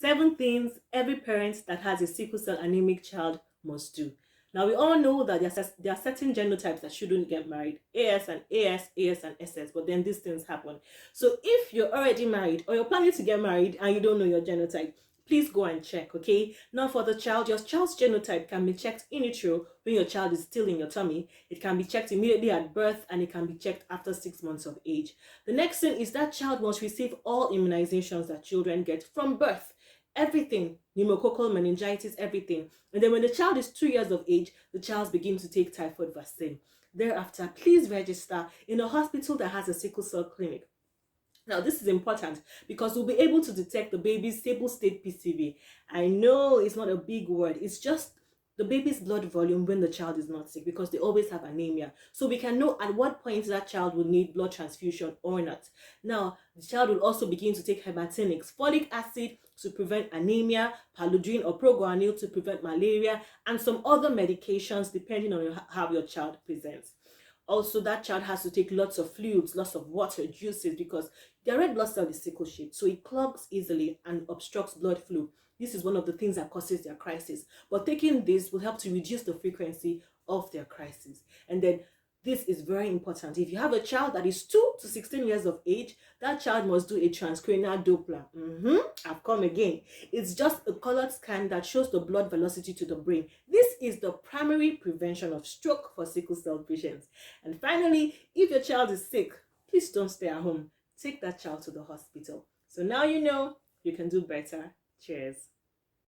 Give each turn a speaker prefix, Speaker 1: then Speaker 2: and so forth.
Speaker 1: 7 things every parent that has a sickle cell anemic child must do. Now, we all know that there are certain genotypes that shouldn't get married, AS and AS, AS and SS, but then these things happen. So if you're already married or you're planning to get married and you don't know your genotype, please go and check, okay? Now for the child, your child's genotype can be checked in utero when your child is still in your tummy. It can be checked immediately at birth, and it can be checked after 6 months of age. The next thing is that child must receive all immunizations that children get from birth. Everything, pneumococcal, meningitis, everything. And then when the child is 2 years of age, the child begins to take typhoid vaccine. Thereafter, please register in a hospital that has a sickle cell clinic. Now, this is important because we'll be able to detect the baby's stable state PCV. I know it's not a big word. It's just the baby's blood volume when the child is not sick, because they always have anemia. So we can know at what point that child will need blood transfusion or not. Now, the child will also begin to take hematinics, folic acid to prevent anemia, paludrin or proguanil to prevent malaria, and some other medications depending on how your child presents. Also, that child has to take lots of fluids, lots of water, juices, because their red blood cell is sickle shaped, so it clogs easily and obstructs blood flow. This is one of the things that causes their crisis. But taking this will help to reduce the frequency of their crisis. And then this is very important. If you have a child that is 2 to 16 years of age, that child must do a transcranial Doppler. I've come again. It's just a colored scan that shows the blood velocity to the brain. This is the primary prevention of stroke for sickle cell patients. And finally, if your child is sick, please don't stay at home. Take that child to the hospital. So now you know you can do better. Cheers.